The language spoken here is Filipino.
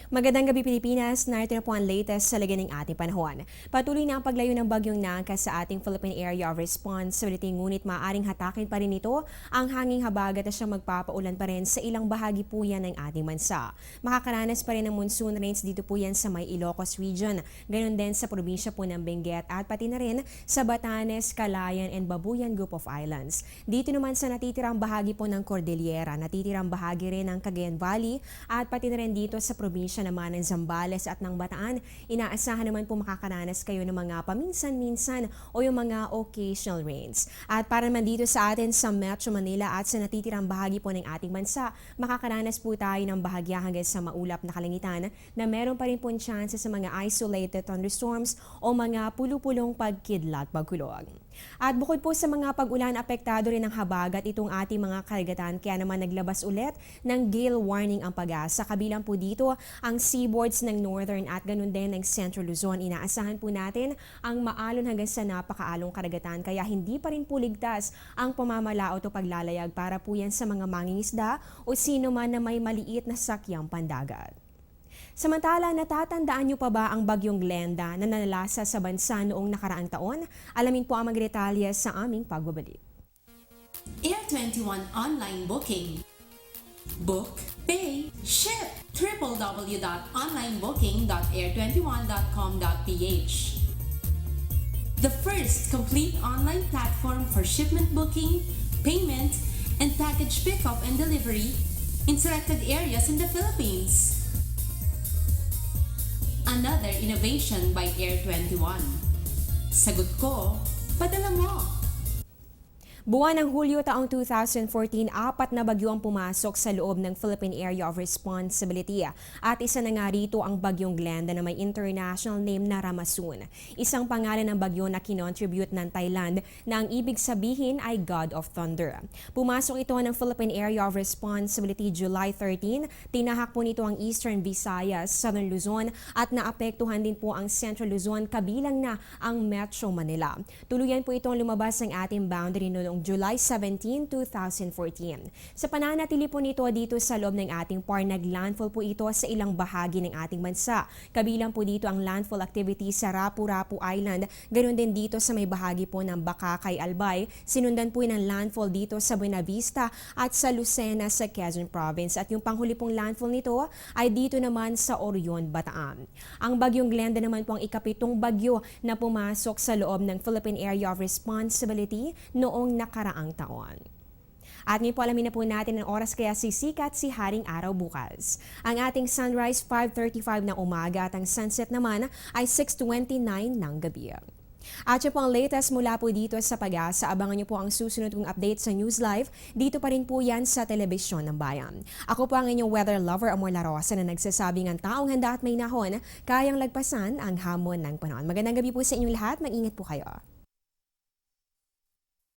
Magandang gabi Pilipinas, narito na po ang latest sa lagay ng ating panahon. Patuloy na ang paglayo ng bagyong Nangka sa ating Philippine Area of Responsibility, ngunit maaaring hatakin pa rin ito ang hanging habagat at siyang magpapaulan pa rin sa ilang bahagi po yan ng ating bansa. Makakaranas pa rin ng monsoon rains dito po yan sa may Ilocos Region, ganon din sa probinsya po ng Benguet at pati na rin sa Batanes, Calayan and Babuyan Group of Islands. Dito naman sa natitirang bahagi po ng Cordillera, natitirang bahagi rin ng Cagayan Valley at pati na rin dito sa probinsya naman ng Zambales at ng Bataan, inaasahan naman po makakaranas kayo ng mga paminsan-minsan o yung mga occasional rains. At para naman dito sa atin sa Metro Manila at sa natitirang bahagi po ng ating bansa, makakaranas po tayo ng bahagya hanggang sa maulap na kalangitan na meron pa rin po chances sa mga isolated thunderstorms o mga pulupulong pagkidlat pagkulog. At bukod po sa mga pag-ulan, apektado rin ng habagat itong ating mga karagatan, kaya naman naglabas ulit ng gale warning ang Pag-asa. Kabilang po dito ang seaboards ng Northern at ganun din ng Central Luzon. Inaasahan po natin ang maalon hanggang sa napakaalong karagatan, kaya hindi pa rin po ligtas ang pamamalaot o paglalayag para po yan sa mga mangingisda o sino man na may maliit na sakyang pandagat. Samantala, natatandaan niyo pa ba ang bagyong Glenda na nanalasa sa bansa noong nakaraang taon? Alamin po ang mga detalye sa aming pagbabalik. Air 21 online booking. Book, pay, ship. www.onlinebooking.air21.com.ph. The first complete online platform for shipment booking, payment, and package pickup and delivery in selected areas in the Philippines. Another innovation by Air 21. Sagot ko, padala mo! Buwan ng Hulyo taong 2014, 4 na bagyo ang pumasok sa loob ng Philippine Area of Responsibility. At isa na nga rito ang bagyong Glenda na may international name na Ramasun. Isang pangalan ng bagyo na kinontribute ng Thailand na ang ibig sabihin ay God of Thunder. Pumasok ito ng Philippine Area of Responsibility July 13. Tinahak po nito ang Eastern Visayas, Southern Luzon at naapektuhan din po ang Central Luzon, kabilang na ang Metro Manila. Tuluyan po itong lumabas ng ating boundary noong July 17, 2014. Sa pananatili po nito dito sa loob ng ating PAR, naglandfall po ito sa ilang bahagi ng ating bansa. Kabilang po dito ang landfall activity sa Rapu-Rapu Island, ganoon din dito sa may bahagi po ng Bakakay, Albay. Sinundan po ng landfall dito sa Buena Vista at sa Lucena sa Quezon Province. At yung panghuli pong landfall nito ay dito naman sa Orion, Bataan. Ang bagyong Glenda naman po ang ikapitong bagyo na pumasok sa loob ng Philippine Area of Responsibility noong nakaraang taon. At ngayon po alamin na po natin ang oras kaya sisikat si Haring Araw bukas. Ang ating sunrise 5:35 ng umaga at ang sunset naman ay 6:29 ng gabi. At siya po ang latest mula po dito sa Pag-asa. Abangan niyo po ang susunod kong update sa News Live. Dito pa rin po yan sa Telebisyon ng Bayan. Ako po ang inyong weather lover, Amor La Rosa, na nagsasabing ang taong handa at may nahon, kayang lagpasan ang hamon ng panahon. Magandang gabi po sa inyong lahat. Mag-ingat po kayo.